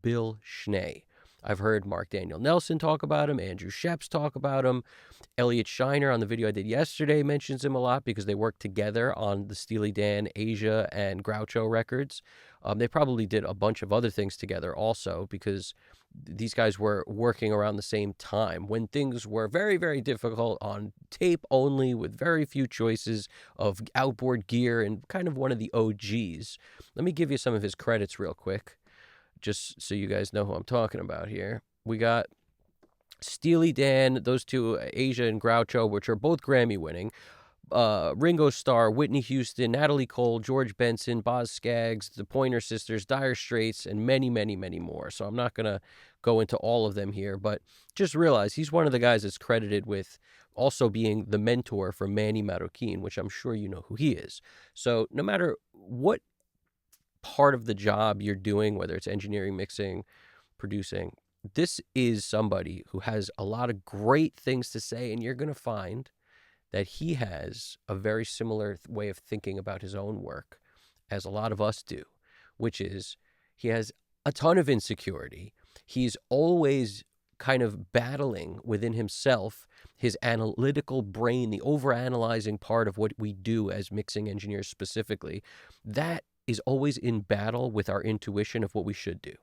Bill Schnee. I've heard Mark Daniel Nelson talk about him, Andrew Sheps talk about him. Elliot Shiner on the video I did yesterday mentions him a lot because they worked together on the Steely Dan, Asia, and Groucho records. They probably did a bunch of other things together also because these guys were working around the same time when things were very, very difficult on tape only with very few choices of outboard gear and kind of one of the OGs. Let me give you some of his credits real quick, just so you guys know who I'm talking about here. We got Steely Dan, those two, Asia and Groucho, which are both Grammy winning. Ringo Starr, Whitney Houston, Natalie Cole, George Benson, Boz Scaggs, the Pointer Sisters, Dire Straits, and many, many, many more. So I'm not going to go into all of them here, but just realize he's one of the guys that's credited with also being the mentor for Manny Marroquin, which I'm sure you know who he is. So no matter what part of the job you're doing, whether it's engineering, mixing, producing, this is somebody who has a lot of great things to say, and you're going to find that he has a very similar way of thinking about his own work as a lot of us do, which is he has a ton of insecurity. He's always kind of battling within himself, his analytical brain, the overanalyzing part of what we do as mixing engineers specifically, that is always in battle with our intuition of what we should do.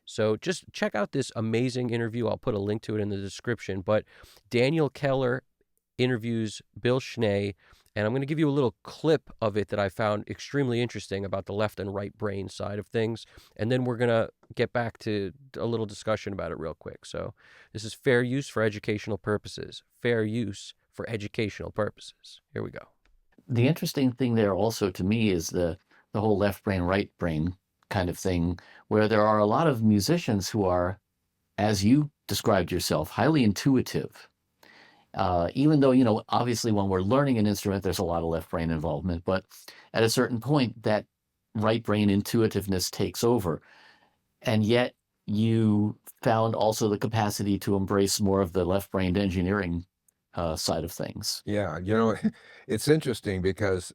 So just check out this amazing interview. I'll put a link to it in the description. But Daniel Keller interviews Bill Schnee, and I'm going to give you a little clip of it that I found extremely interesting about the left and right brain side of things. And then we're going to get back to a little discussion about it real quick. So this is fair use for educational purposes. Fair use for educational purposes. Here we go. The interesting thing there also to me is the whole left brain, right brain kind of thing, where there are a lot of musicians who are, as you described yourself, highly intuitive. Even though, obviously when we're learning an instrument, there's a lot of left brain involvement, but at a certain point, that right brain intuitiveness takes over. And yet you found also the capacity to embrace more of the left-brained engineering side of things. Yeah, it's interesting because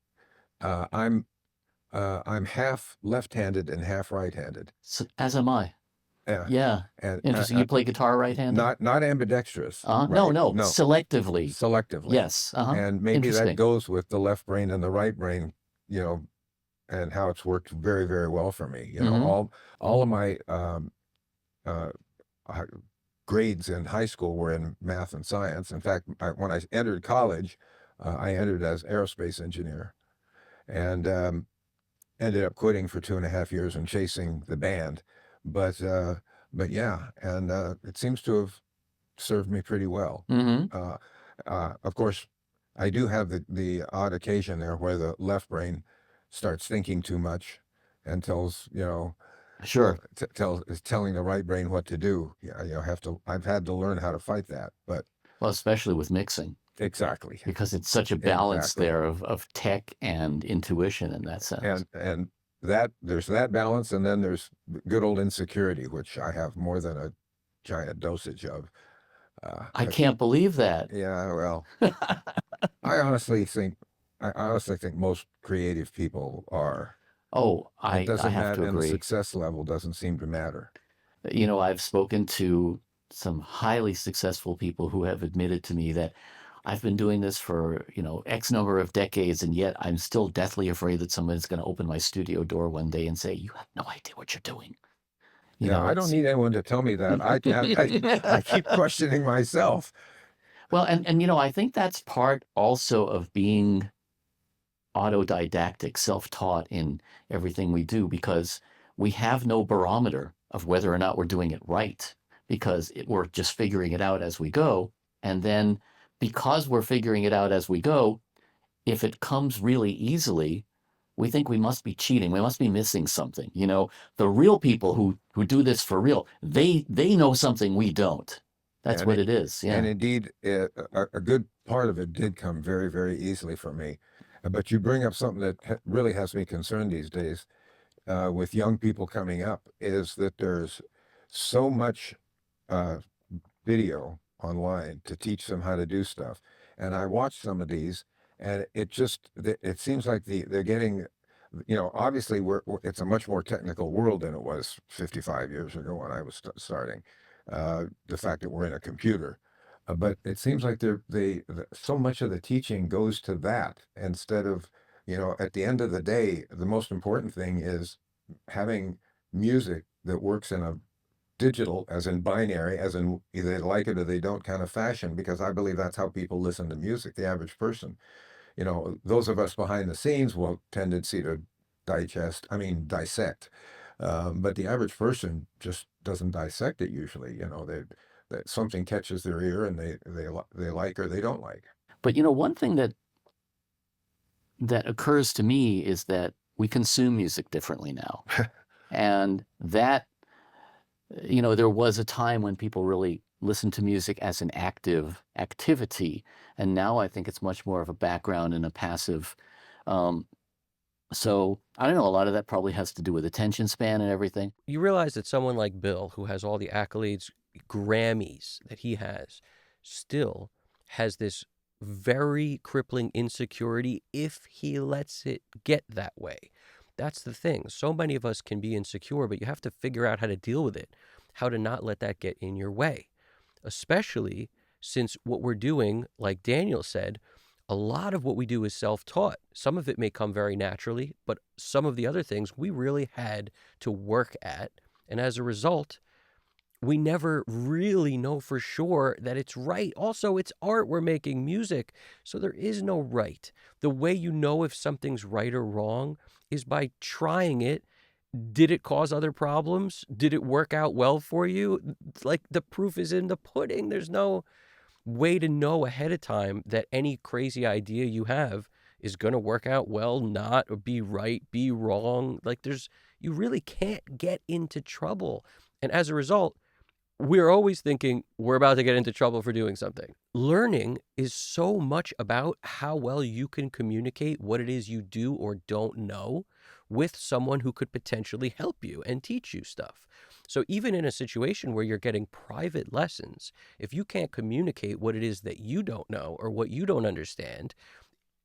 I'm half left-handed and half right-handed. So, as am I. Yeah. Yeah. And interesting. You play guitar right-handed? Not ambidextrous. Right. No, no, selectively. Selectively. Yes. And maybe that goes with the left brain and the right brain, and how it's worked very, very well for me. All of my grades in high school were in math and science. In fact, when I entered college, I entered as aerospace engineer, and ended up quitting for 2.5 years and chasing the band. But yeah, and it seems to have served me pretty well. Of course, I do have the odd occasion there where the left brain starts thinking too much and tells, sure, is telling the right brain what to do. I've had to learn how to fight that. But well, especially with mixing. Exactly. Because it's such a balance there of tech and intuition in that sense. And that there's that balance, and then there's good old insecurity, which I have more than a giant dosage of. I can't believe that. Yeah, well, I honestly think most creative people are. Oh, I have to agree. And the success level doesn't seem to matter. I've spoken to some highly successful people who have admitted to me that I've been doing this for, X number of decades, and yet I'm still deathly afraid that someone's going to open my studio door one day and say, "You have no idea what you're doing." I don't need anyone to tell me that. I keep questioning myself. Well, and I think that's part also of being autodidactic, self-taught in everything we do, because we have no barometer of whether or not we're doing it right, because we're just figuring it out as we go. And then because we're figuring it out as we go, if it comes really easily, we think we must be cheating. We must be missing something. The real people who do this for real, they know something we don't. That's what it is. Yeah. And indeed, a good part of it did come very, very easily for me. But you bring up something that really has me concerned these days with young people coming up, is that there's so much video online to teach them how to do stuff. And I watch some of these, and it seems like they're getting obviously it's a much more technical world than it was 55 years ago when I was starting. The fact that we're in a computer, but it seems like so much of the teaching goes to that instead of, at the end of the day, the most important thing is having music that works in a digital, as in binary, as in either they like it or they don't kind of fashion, because I believe that's how people listen to music, the average person. Those of us behind the scenes will have tendency to dissect. But the average person just doesn't dissect it usually. That something catches their ear and they like or they don't like. But one thing that occurs to me is that we consume music differently now. And that, there was a time when people really listened to music as an active activity. And now I think it's much more of a background and a passive. So I don't know, a lot of that probably has to do with attention span and everything. You realize that someone like Bill, who has all the accolades, Grammys that he has, still has this very crippling insecurity if he lets it get that way. That's the thing. So many of us can be insecure, but you have to figure out how to deal with it, how to not let that get in your way, especially since what we're doing, like Daniel said, a lot of what we do is self-taught. Some of it may come very naturally, but some of the other things we really had to work at. And as a result, we never really know for sure that it's right. Also, it's art. We're making music, so there is no right. The way you know if something's right or wrong is by trying it. Did it cause other problems? Did it work out well for you? Like, the proof is in the pudding. There's no way to know ahead of time that any crazy idea you have is going to work out well, not, or be right, be wrong. Like, you really can't get into trouble. And as a result, we're always thinking we're about to get into trouble for doing something. Learning is so much about how well you can communicate what it is you do or don't know with someone who could potentially help you and teach you stuff. So even in a situation where you're getting private lessons, if you can't communicate what it is that you don't know or what you don't understand,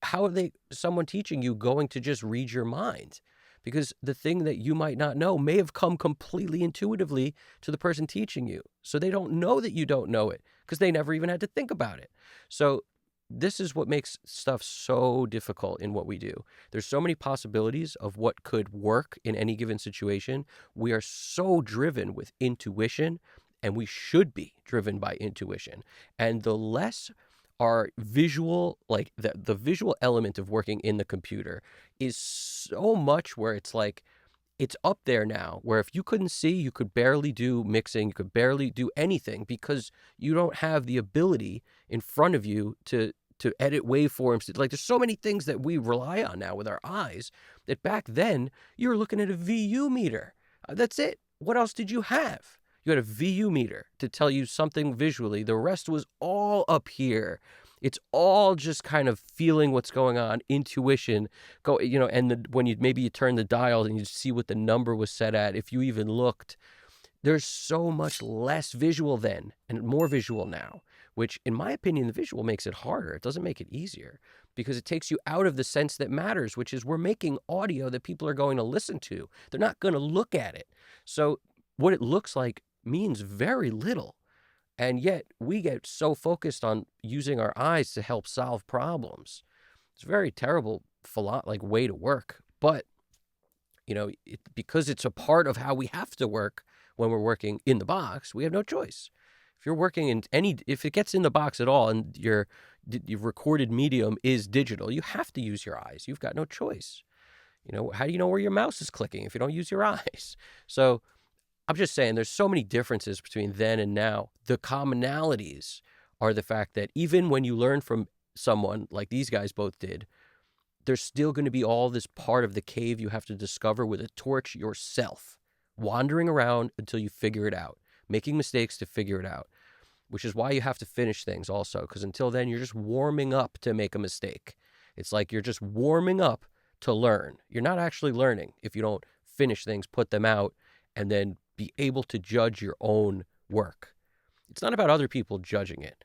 how are someone teaching you going to just read your mind? Because the thing that you might not know may have come completely intuitively to the person teaching you. So they don't know that you don't know it because they never even had to think about it. So this is what makes stuff so difficult in what we do. There's so many possibilities of what could work in any given situation. We are so driven with intuition, and we should be driven by intuition. And the less our visual, like the visual element of working in the computer is so much where it's like, it's up there now, where if you couldn't see, you could barely do mixing, you could barely do anything because you don't have the ability in front of you to edit waveforms. Like, there's so many things that we rely on now with our eyes that back then you were looking at a VU meter. That's it. What else did you have? You had a VU meter to tell you something visually. The rest was all up here. It's all just kind of feeling what's going on, intuition, and when you turn the dial and you see what the number was set at, if you even looked. There's so much less visual then and more visual now, which in my opinion, the visual makes it harder. It doesn't make it easier because it takes you out of the sense that matters, which is we're making audio that people are going to listen to. They're not going to look at it. So what it looks like means very little. And yet we get so focused on using our eyes to help solve problems. It's a very terrible way to work. But, because it's a part of how we have to work when we're working in the box, we have no choice. If you're working if it gets in the box at all and your recorded medium is digital, you have to use your eyes. You've got no choice. How do you know where your mouse is clicking if you don't use your eyes? So I'm just saying there's so many differences between then and now. The commonalities are the fact that even when you learn from someone like these guys both did, there's still going to be all this part of the cave you have to discover with a torch yourself, wandering around until you figure it out, making mistakes to figure it out, which is why you have to finish things also, because until then you're just warming up to make a mistake. It's like you're just warming up to learn. You're not actually learning if you don't finish things, put them out, and then be able to judge your own work. It's not about other people judging it.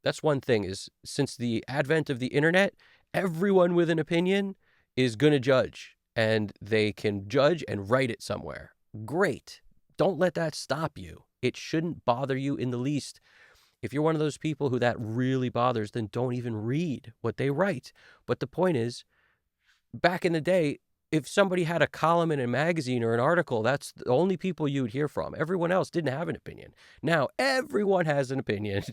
That's one thing is, since the advent of the internet, everyone with an opinion is going to judge. and they can judge and write it somewhere. Great. Don't let that stop you. It shouldn't bother you in the least. If you're one of those people who that really bothers, then don't even read what they write. But the point is, back in the day, if somebody had a column in a magazine or an article, that's the only people you would hear from. Everyone else didn't have an opinion. Now, everyone has an opinion,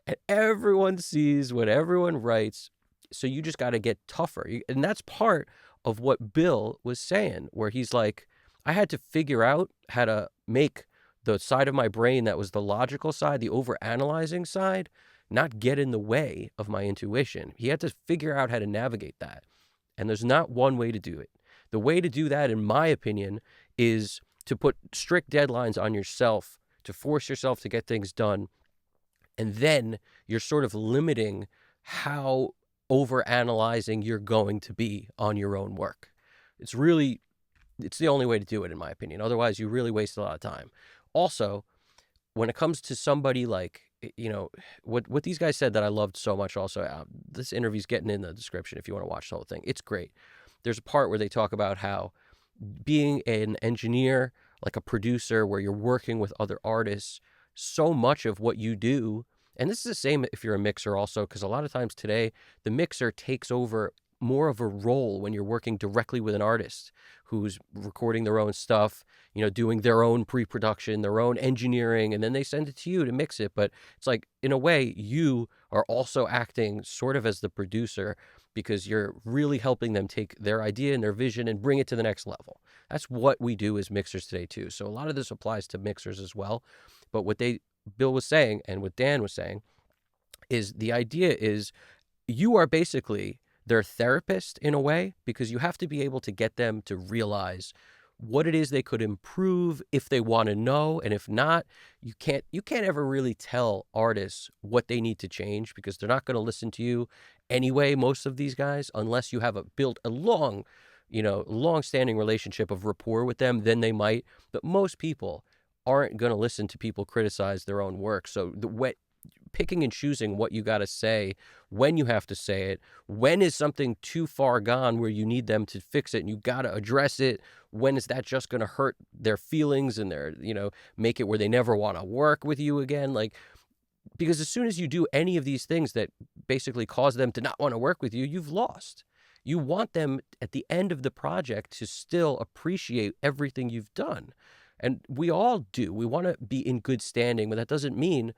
and everyone sees what everyone writes. So you just got to get tougher. And that's part of what Bill was saying, where he's like, I had to figure out how to make the side of my brain that was the logical side, the overanalyzing side, not get in the way of my intuition. He had to figure out how to navigate that. And there's not one way to do it. The way to do that, in my opinion, is to put strict deadlines on yourself, to force yourself to get things done. And then you're sort of limiting how overanalyzing you're going to be on your own work. It's the only way to do it, in my opinion. Otherwise, you really waste a lot of time. Also, when it comes to somebody like, what these guys said that I loved so much also, this interview's getting in the description if you want to watch the whole thing. It's great. There's a part where they talk about how being an engineer, like a producer, where you're working with other artists, so much of what you do, and this is the same if you're a mixer also, because a lot of times today, the mixer takes over more of a role when you're working directly with an artist who's recording their own stuff, doing their own pre-production, their own engineering, and then they send it to you to mix it. But it's like, in a way, you are also acting sort of as the producer, because you're really helping them take their idea and their vision and bring it to the next level. That's what we do as mixers today too. So a lot of this applies to mixers as well. But what Bill was saying and what Dan was saying is the idea is you are basically their therapist in a way, because you have to be able to get them to realize what it is they could improve if they want to know. And if not, you can't ever really tell artists what they need to change, because they're not going to listen to you anyway, most of these guys, unless you have built a long-standing relationship of rapport with them, then they might. But most people aren't going to listen to people criticize their own work. So picking and choosing what you got to say, when you have to say it, when is something too far gone where you need them to fix it and you got to address it, when is that just going to hurt their feelings and make it where they never want to work with you again? Because as soon as you do any of these things that basically cause them to not want to work with you, you've lost. You want them at the end of the project to still appreciate everything you've done. And we all do. We want to be in good standing, but that doesn't mean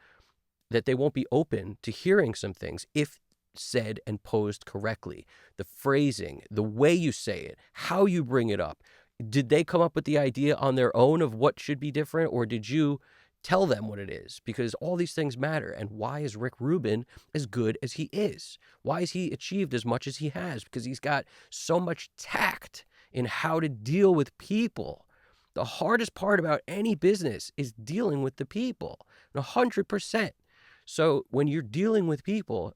that they won't be open to hearing some things if said and posed correctly. The phrasing, the way you say it, how you bring it up. Did they come up with the idea on their own of what should be different, or did you tell them what it is? Because all these things matter. And why is Rick Rubin as good as he is? Why has he achieved as much as he has? Because he's got so much tact in how to deal with people. The hardest part about any business is dealing with the people, 100%. So when you're dealing with people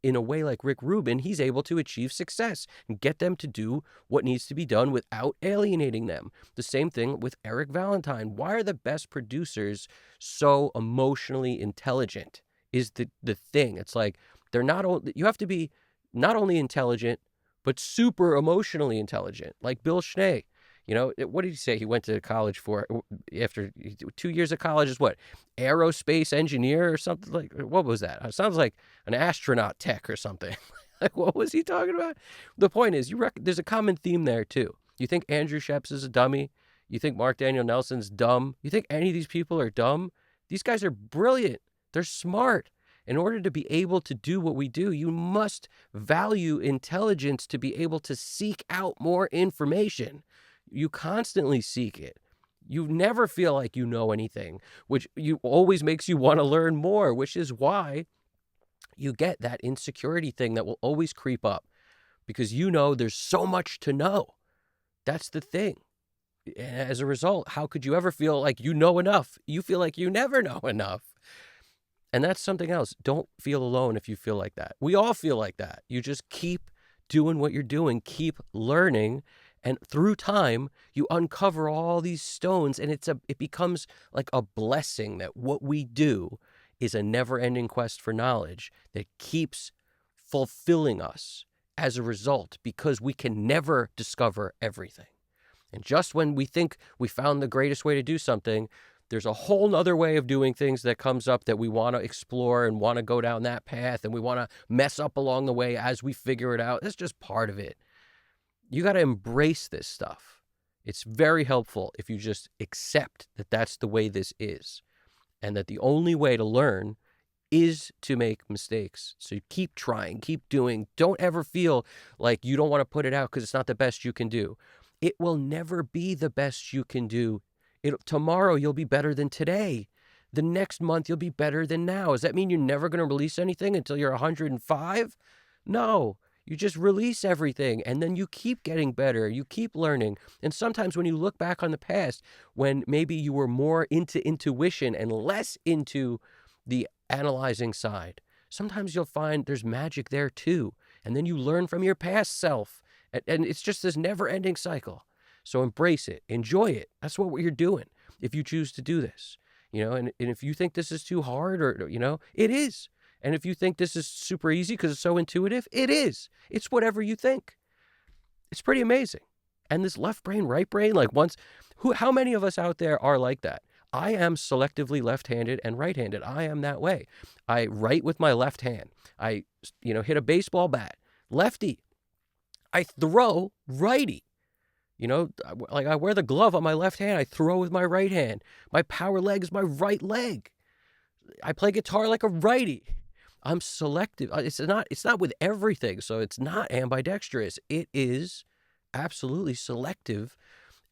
in a way like Rick Rubin, he's able to achieve success and get them to do what needs to be done without alienating them. The same thing with Eric Valentine. Why are the best producers so emotionally intelligent is the thing. It's like you have to be not only intelligent, but super emotionally intelligent, like Bill Schnee. What did he say he went to college for after 2 years of college? Is what? Aerospace engineer or something? Like, what was that? It sounds like an astronaut tech or something. Like, what was he talking about? The point is, there's a common theme there too. You think Andrew Sheps is a dummy? You think Mark Daniel Nelson's dumb? You think any of these people are dumb? These guys are brilliant. They're smart. In order to be able to do what we do, you must value intelligence to be able to seek out more information. You constantly seek it. You never feel like you know anything, which always makes you want to learn more, which is why you get that insecurity thing that will always creep up, because there's so much to know. That's the thing. As a result, how could you ever feel like you know enough? You feel like you never know enough. And that's something else. Don't feel alone if you feel like that. We all feel like that. You just keep doing what you're doing, keep learning. And through time, you uncover all these stones, and it becomes like a blessing that what we do is a never-ending quest for knowledge that keeps fulfilling us as a result, because we can never discover everything. And just when we think we found the greatest way to do something, there's a whole nother way of doing things that comes up that we want to explore and want to go down that path, and we want to mess up along the way as we figure it out. It's just part of it. You got to embrace this stuff. It's very helpful if you just accept that that's the way this is, and that the only way to learn is to make mistakes. So you keep trying, keep doing. Don't ever feel like you don't want to put it out because it's not the best you can do. It will never be the best you can do. Tomorrow you'll be better than today. The next month you'll be better than now. Does that mean you're never going to release anything until you're 105? No. You just release everything, and then you keep getting better. You keep learning. And sometimes when you look back on the past, when maybe you were more into intuition and less into the analyzing side, sometimes you'll find there's magic there too. And then you learn from your past self. And it's just this never-ending cycle. So embrace it. Enjoy it. That's what you're doing if you choose to do this. And if you think this is too hard, or, it is. And if you think this is super easy because it's so intuitive, it is. It's whatever you think. It's pretty amazing. And this left brain, right brain, how many of us out there are like that? I am selectively left-handed and right-handed. I am that way. I write with my left hand. I, hit a baseball bat, lefty. I throw righty. I wear the glove on my left hand. I throw with my right hand. My power leg is my right leg. I play guitar like a righty. I'm selective. It's not with everything. So it's not ambidextrous. It is absolutely selective.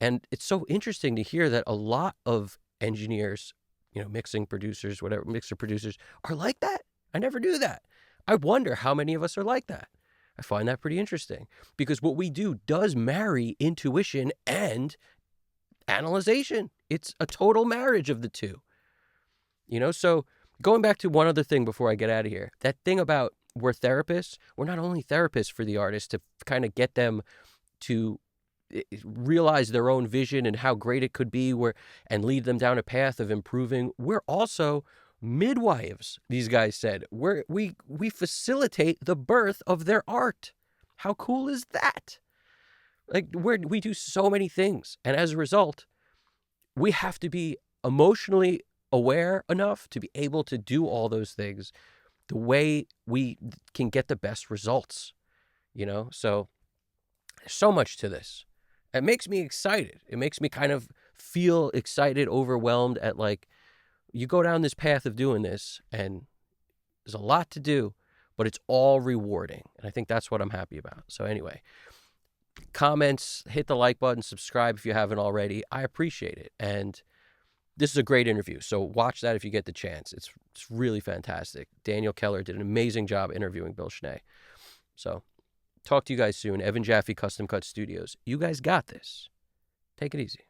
And it's so interesting to hear that a lot of engineers, mixer producers are like that. I never knew that. I wonder how many of us are like that. I find that pretty interesting, because what we do does marry intuition and analyzation. It's a total marriage of the two. So going back to one other thing before I get out of here, that thing about we're therapists, we're not only therapists for the artists to kind of get them to realize their own vision and how great it could be, and lead them down a path of improving. We're also midwives, these guys said. We facilitate the birth of their art. How cool is that? We do so many things, and as a result, we have to be emotionally aware enough to be able to do all those things the way we can get the best results. So there's so much to this. It makes me excited. It makes me kind of feel excited, overwhelmed at you go down this path of doing this, and there's a lot to do, but it's all rewarding. And I think that's what I'm happy about. So anyway, comments, hit the like button, subscribe if you haven't already. I appreciate it. And this is a great interview. So watch that if you get the chance. It's really fantastic. Daniel Keller did an amazing job interviewing Bill Schnee. So talk to you guys soon. Evan Jaffe, Custom Cut Studios. You guys got this. Take it easy.